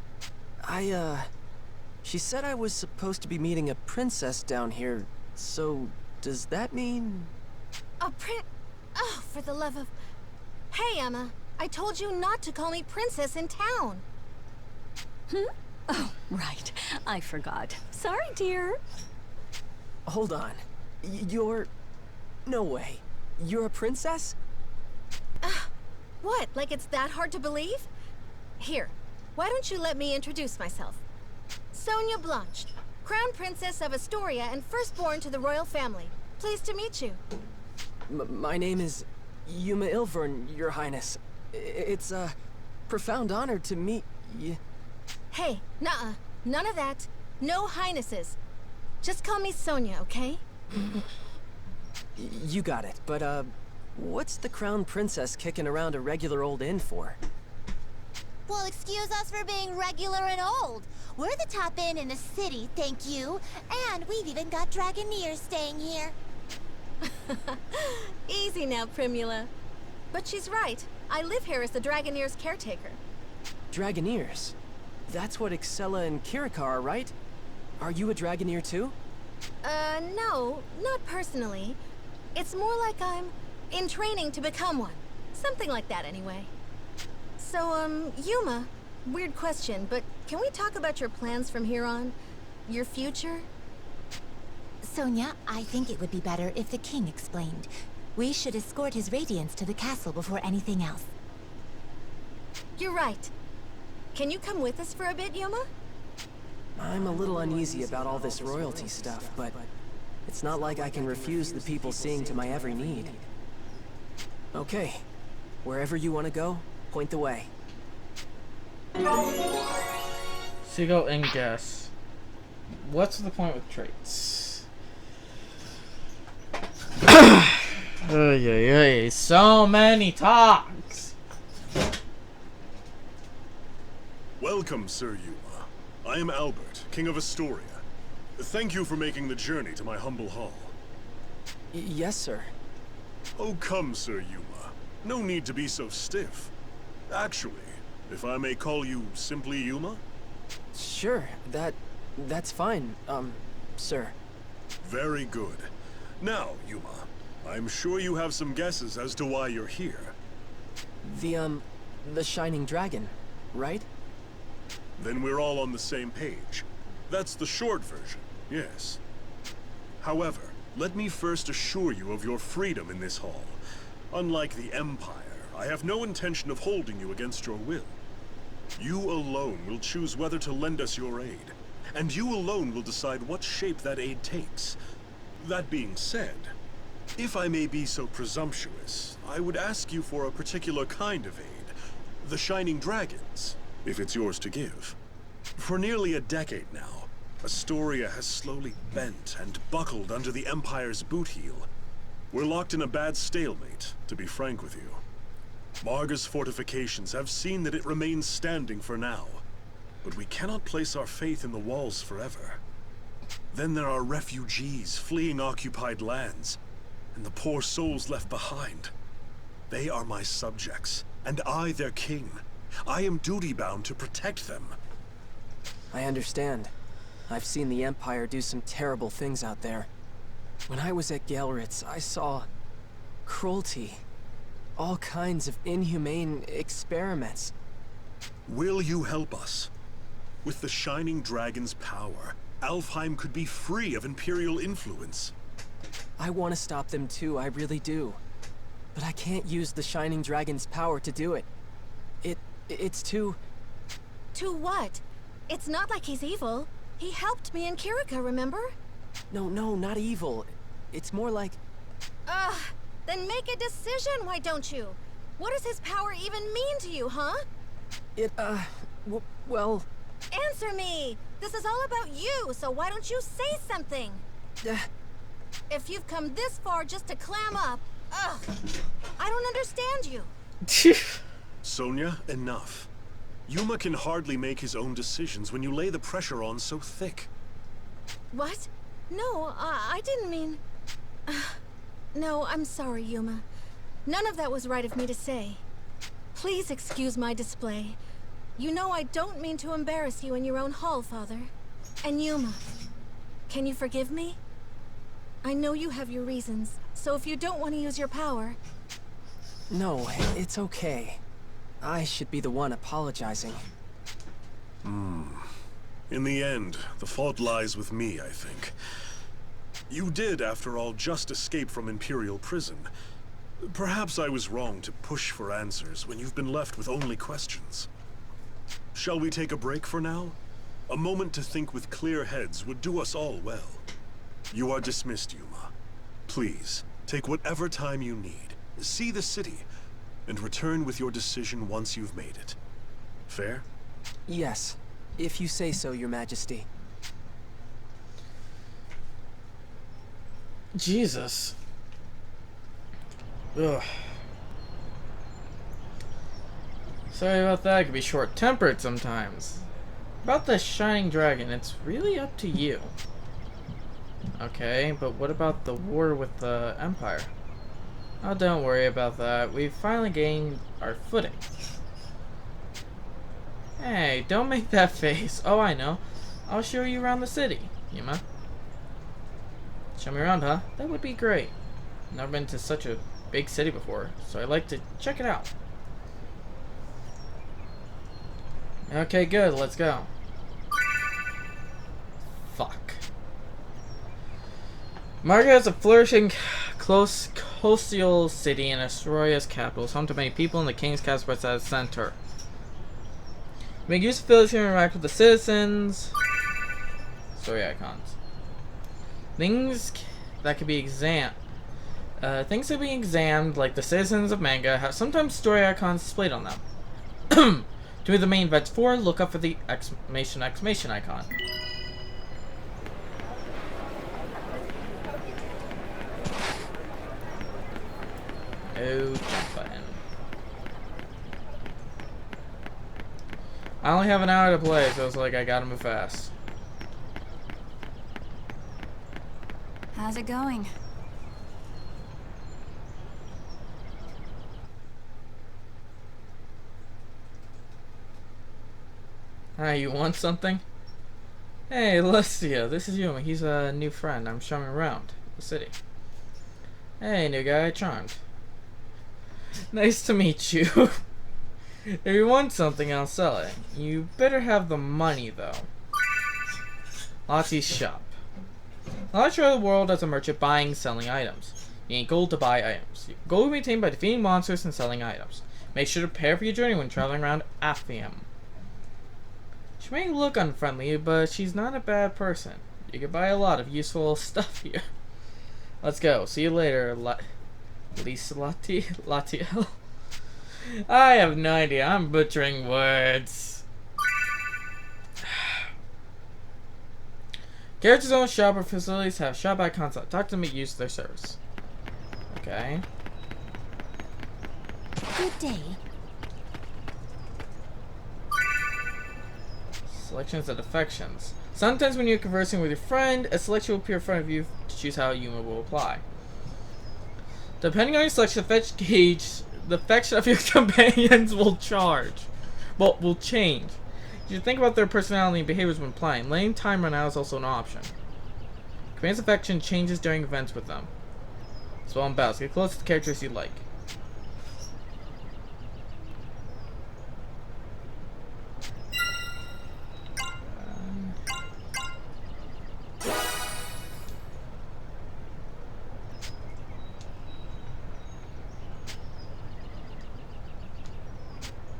She said I was supposed to be meeting a princess down here, so does that mean... A Oh, for the love of... Hey, Emma. I told you not to call me princess in town. Oh, right. I forgot. Sorry, dear. Hold on. You're... No way. You're a princess? What? Like it's that hard to believe? Here, why don't you let me introduce myself? Sonia Blanche, Crown Princess of Astoria and firstborn to the royal family. Pleased to meet you. My name is Yuma Ilvern, Your Highness. It's a profound honor to meet you. Hey, nuh-uh. None of that. No highnesses. Just call me Sonia, okay? You got it, but what's the Crown Princess kicking around a regular old inn for? Well, excuse us for being regular and old. We're the top inn in the city, thank you. And we've even got Dragoneers staying here. Easy now, Primula. But she's right. I live here as the Dragoneers' caretaker. Dragoneers? That's what Excella and Kirika are, right? Are you a Dragoneer too? No, not personally. It's more like I'm in training to become one. Something like that, anyway. So, Yuma, weird question, but can we talk about your plans from here on? Your future? Sonia, I think it would be better if the king explained. We should escort his radiance to the castle before anything else. You're right. Can you come with us for a bit, Yuma? I'm a little uneasy about all this royalty stuff, but it's not like I can refuse the people seeing to my every need. Okay, wherever you want to go, point the way. Seagull and guess. What's the point with traits? So many talks. Welcome, Sir Yuma. I am Albert, King of Astoria. Thank you for making the journey to my humble hall. Yes, sir. Oh, come, Sir Yuma. No need to be so stiff. Actually, if I may call you simply Yuma? Sure, that's fine, sir. Very good. Now, Yuma, I'm sure you have some guesses as to why you're here. The Shining Dragon, right? Then we're all on the same page. That's the short version, yes. However, let me first assure you of your freedom in this hall. Unlike the Empire, I have no intention of holding you against your will. You alone will choose whether to lend us your aid, and you alone will decide what shape that aid takes. That being said, if I may be so presumptuous, I would ask you for a particular kind of aid. The Shining Dragons, if it's yours to give. For nearly a decade now, Astoria has slowly bent and buckled under the Empire's boot heel. We're locked in a bad stalemate, to be frank with you. Marga's fortifications have seen that it remains standing for now, but we cannot place our faith in the walls forever. Then there are refugees fleeing occupied lands, and the poor souls left behind. They are my subjects, and I their king. I am duty-bound to protect them. I understand. I've seen the Empire do some terrible things out there. When I was at Gelritz, I saw cruelty. All kinds of inhumane experiments. Will you help us? With the Shining Dragon's power, Alfheim could be free of Imperial influence. I want to stop them too, I really do. But I can't use the Shining Dragon's power to do it. It's too... To what? It's not like he's evil. He helped me in Kirika, remember? No, not evil. It's more like... Ugh, then make a decision, why don't you? What does his power even mean to you, huh? Well... Answer me! This is all about you, so why don't you say something? If you've come this far just to clam up, ugh, I don't understand you. Sonia, enough. Yuma can hardly make his own decisions when you lay the pressure on so thick. What? No, I didn't mean... No, I'm sorry, Yuma. None of that was right of me to say. Please excuse my display. You know I don't mean to embarrass you in your own hall, Father. And Yuma, can you forgive me? I know you have your reasons, so if you don't want to use your power... No, it's okay. I should be the one apologizing. In the end, the fault lies with me, I think. You did, after all, just escape from Imperial prison. Perhaps I was wrong to push for answers when you've been left with only questions. Shall we take a break for now? A moment to think with clear heads would do us all well. You are dismissed, Yuma. Please, take whatever time you need. See the city, and return with your decision once you've made it. Fair? Yes, if you say so, Your Majesty. Jesus. Ugh. Sorry about that, I could be short-tempered sometimes. About the Shining Dragon, it's really up to you. Okay, but what about the war with the Empire? Oh, don't worry about that. We've finally gained our footing. Hey, don't make that face. Oh, I know. I'll show you around the city, Yuma. Show me around, huh? That would be great. Never been to such a big city before, so I'd like to check it out. Okay, good. Let's go. Fuck. Marga is a flourishing coastal city in Astoria's capital. It's home to many people, and the King's Castle is at its center. Make use of village to interact with the citizens. Story icons. Things that could be examined. Things that be examined, like the citizens of manga, have sometimes story icons displayed on them. To move the main events forward, look up for the exclamation icon. Oh, jump button. I only have an hour to play, so it's like I gotta move fast. How's it going? Hi, you want something? Hey, Alessia, this is Yuma. He's a new friend. I'm showing him around the city. Hey, new guy, Charmed. Nice to meet you. If you want something, I'll sell it. You better have the money, though. Lottie's shop. Lottie of the world as a merchant buying, selling items. You need gold to buy items. Gold will be maintained by defeating monsters and selling items. Make sure to prepare for your journey when traveling around Aphium. She may look unfriendly, but she's not a bad person. You can buy a lot of useful stuff here. Let's go. See you later, Lisa Latiel. I have no idea. I'm butchering words. Characters' own shop or facilities have shop icons that talk to them and use their service. Okay. Good day. Selections and affections. Sometimes when you're conversing with your friend, a selection will appear in front of you to choose how Yuma will apply. Depending on your selection, the fetch gauge, the affection of your companions will change. You should think about their personality and behaviors when playing. Letting time run out is also an option. Command's affection changes during events with them. Spell and battles. Get close to the characters you like.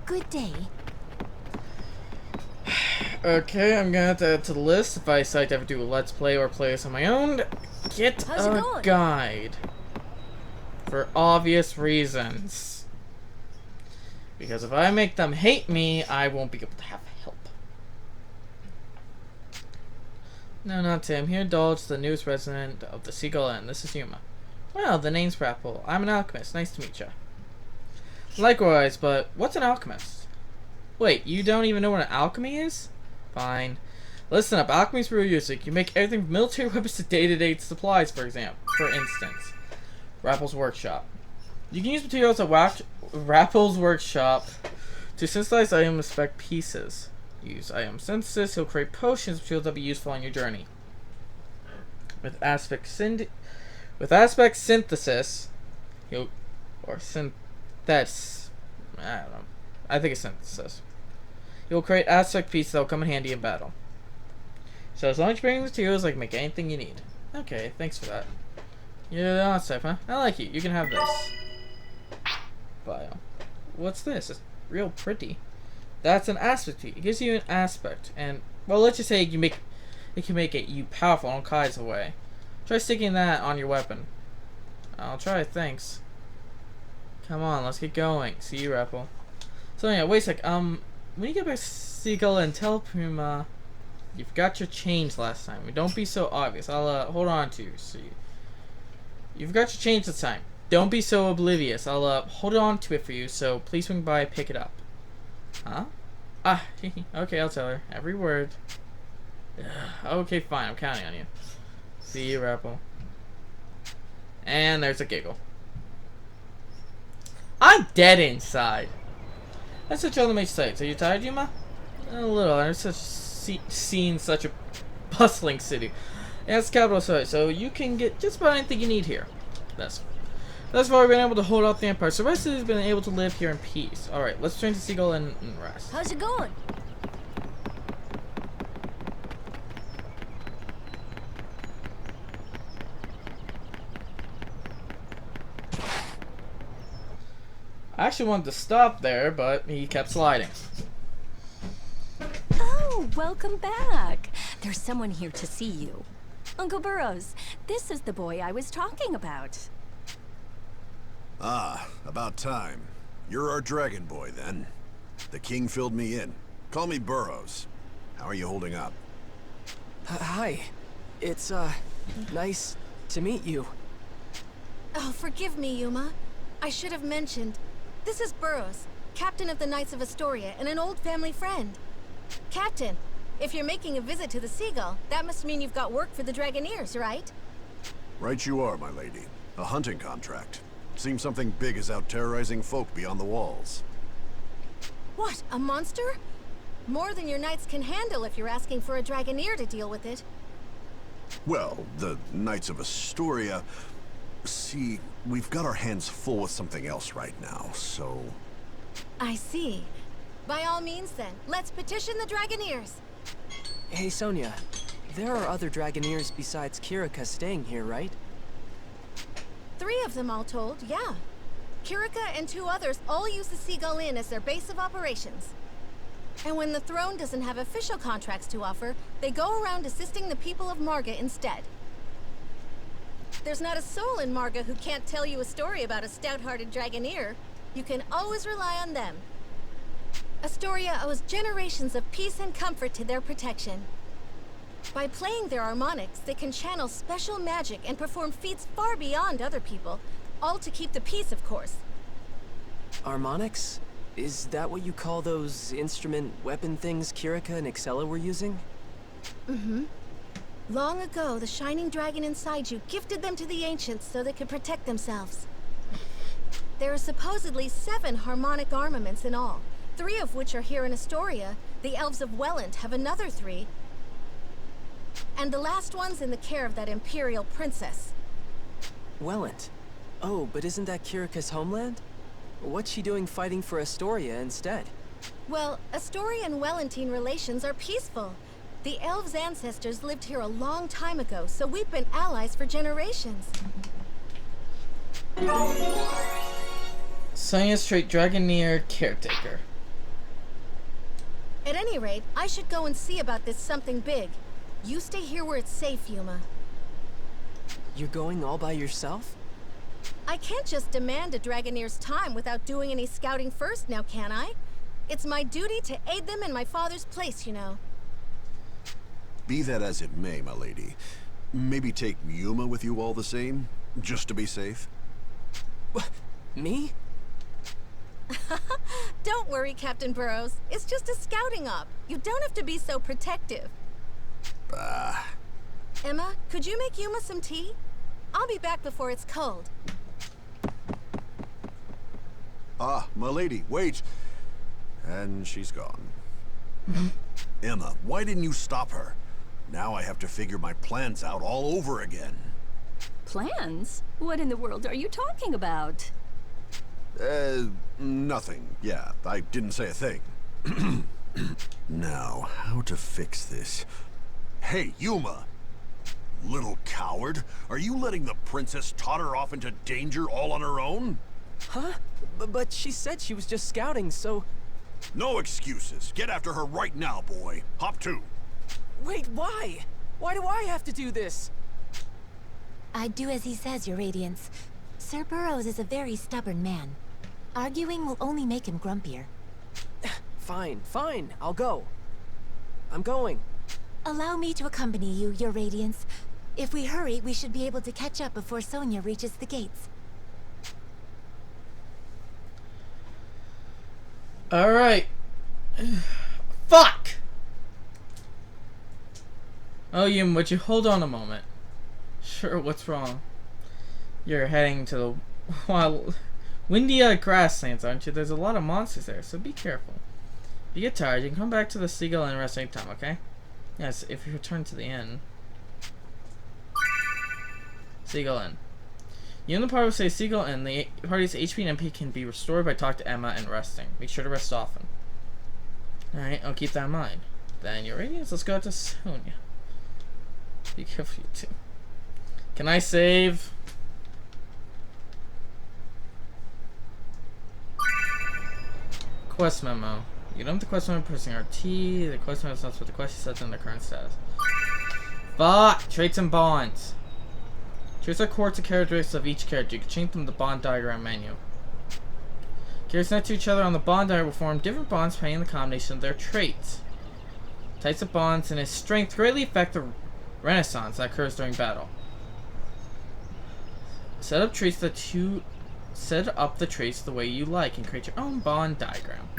Good day. Okay, I'm gonna have to add to the list if I decide to ever do a Let's Play or play this on my own. Get a guide. For obvious reasons. Because if I make them hate me, I won't be able to have help. No, not Tim. Here indulge the newest resident of the Seagull Inn. This is Yuma. Well, the name's Rapple. I'm an alchemist. Nice to meet you. Likewise, but what's an alchemist? Wait, you don't even know what an alchemy is? Fine. Listen up, alchemy is real music. You make everything from military weapons to day-to-day supplies, for instance. Rapple's Workshop. You can use materials at Rapple's Workshop to synthesize item and spec pieces. Use item synthesis, he'll create potions which will be useful on your journey. With aspect synthesis, I don't know. I think it's synthesis. You'll create aspect pieces that will come in handy in battle. So as long as you bring materials, I can make anything you need. Okay, thanks for that. You're the honest type, huh? I like you. You can have this. Bio. What's this? It's real pretty. That's an aspect piece. It gives you an aspect, and well, let's just say it can make you powerful in all kinds of way. Try sticking that on your weapon. I'll try. Thanks. Come on, let's get going. See you, Rapple. So yeah, wait a sec. When you get back to Seagull and tell Puma you forgot your change last time. Don't be so obvious. I'll hold on to you. See, you forgot your change this time. Don't be so oblivious. I'll hold on to it for you. So please swing by and pick it up. Huh? Ah, okay. I'll tell her every word. Okay, fine. I'm counting on you. See you, Rapple. And there's a giggle. I'm dead inside. That's such other makes sights. Are you tired, Yuma? A little. I've seen such a bustling city. Yeah, it's capital city, so you can get just about anything you need here. Thus far, we've been able to hold off the Empire, so the rest of it has been able to live here in peace. Alright, let's return to Seagull and rest. How's it going? I actually wanted to stop there, but he kept sliding. Oh, welcome back. There's someone here to see you. Uncle Burrows, this is the boy I was talking about. Ah, about time. You're our dragon boy, then. The king filled me in. Call me Burrows. How are you holding up? Hi. It's, nice to meet you. Oh, forgive me, Yuma. I should have mentioned. This is Burrows, captain of the Knights of Astoria and an old family friend. Captain, if you're making a visit to the Seagull, that must mean you've got work for the Dragoneers, right? Right you are, my lady. A hunting contract. Seems something big is out terrorizing folk beyond the walls. What, a monster? More than your knights can handle if you're asking for a Dragoneer to deal with it. Well, the Knights of Astoria... See, we've got our hands full with something else right now, so... I see. By all means then, let's petition the Dragoneers. Hey, Sonia. There are other Dragoneers besides Kirika staying here, right? 3 of them all told, yeah. Kirika and 2 others all use the Seagull Inn as their base of operations. And when the throne doesn't have official contracts to offer, they go around assisting the people of Marga instead. There's not a soul in Marga who can't tell you a story about a stout-hearted Dragoneer. You can always rely on them. Astoria owes generations of peace and comfort to their protection. By playing their harmonics, they can channel special magic and perform feats far beyond other people, all to keep the peace, of course. Harmonics? Is that what you call those instrument weapon things Kirika and Excella were using? Mm-hmm. Long ago, the shining dragon inside you gifted them to the ancients so they could protect themselves. There are supposedly 7 harmonic armaments in all, 3 of which are here in Astoria. The elves of Welland have another 3. And the last one's in the care of that imperial princess. Welland? Oh, but isn't that Kirika's homeland? What's she doing fighting for Astoria instead? Well, Astoria and Wellentine relations are peaceful. The elves' ancestors lived here a long time ago, so we've been allies for generations. Sonia Straight Dragoneer Caretaker. At any rate, I should go and see about this something big. You stay here where it's safe, Yuma. You're going all by yourself? I can't just demand a Dragoneer's time without doing any scouting first, now can I? It's my duty to aid them in my father's place, you know. Be that as it may, my lady. Maybe take Yuma with you all the same, just to be safe. What? Me? Don't worry, Captain Burrows. It's just a scouting op. You don't have to be so protective. Bah. Emma, could you make Yuma some tea? I'll be back before it's cold. Ah, my lady, wait. And she's gone. Emma, why didn't you stop her? Now I have to figure my plans out all over again. Plans? What in the world are you talking about? Nothing. Yeah, I didn't say a thing. Now, how to fix this? Hey, Yuma! Little coward, are you letting the princess totter off into danger all on her own? Huh? But she said she was just scouting, so... No excuses. Get after her right now, boy. Hop to. Wait, why? Why do I have to do this? I'd do as he says, Your Radiance. Sir Burrows is a very stubborn man. Arguing will only make him grumpier. Fine, fine. I'll go. I'm going. Allow me to accompany you, Your Radiance. If we hurry, we should be able to catch up before Sonia reaches the gates. Alright. Fuck! Oh, Yum, would you hold on a moment? Sure, what's wrong? You're heading to the windy grasslands, aren't you? There's a lot of monsters there, so be careful. If you get tired, you can come back to the Seagull and rest anytime, okay? Yes, if you return to the inn. Seagull Inn. You and the party will say Seagull Inn. The party's HP and MP can be restored by talking to Emma and resting. Make sure to rest often. Alright, I'll keep that in mind. Then, Your Radiance, let's go to Sonia. Be careful, you two. Can I save? Quest memo. You don't have the quest memo pressing RT. The quest memo is not what the quest sets in the current status. Fuck! Traits and bonds. Traits are core to characteristics of each character. You can change them in the bond diagram menu. Characters next to each other on the bond diagram will form different bonds depending on the combination of their traits. Types of bonds and its strength greatly affect the renaissance that occurs during battle. Set up the traits the way you like and create your own bond diagram.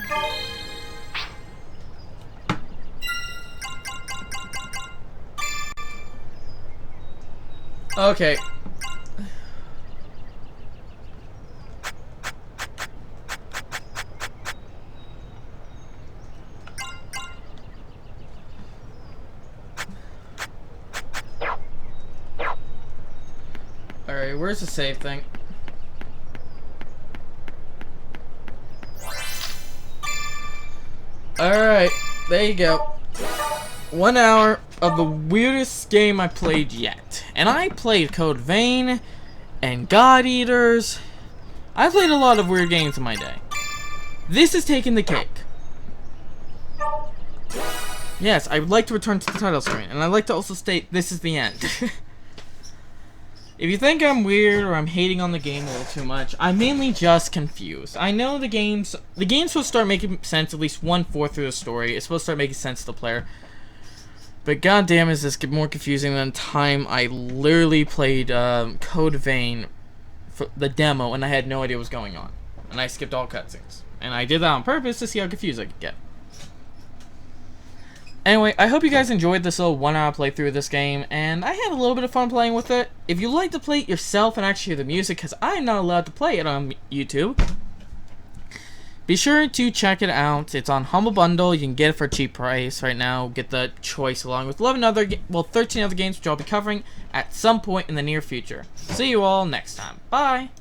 Okay. Alright, where's the save thing? Alright, there you go. 1 hour of the weirdest game I played yet. And I played Code Vein and God Eaters. I played a lot of weird games in my day. This is taking the cake. Yes, I would like to return to the title screen, and I'd like to also state this is the end. If you think I'm weird or I'm hating on the game a little too much, I'm mainly just confused. I know the game's supposed to start making sense at least 1/4 through the story. It's supposed to start making sense to the player. But goddamn, is this more confusing than the time I literally played Code Vein for the demo and I had no idea what was going on. And I skipped all cutscenes. And I did that on purpose to see how confused I could get. Anyway, I hope you guys enjoyed this little 1 hour playthrough of this game, and I had a little bit of fun playing with it. If you like to play it yourself and actually hear the music, because I'm not allowed to play it on YouTube, be sure to check it out. It's on Humble Bundle. You can get it for a cheap price right now. Get the choice along with 13 other games, which I'll be covering at some point in the near future. See you all next time. Bye!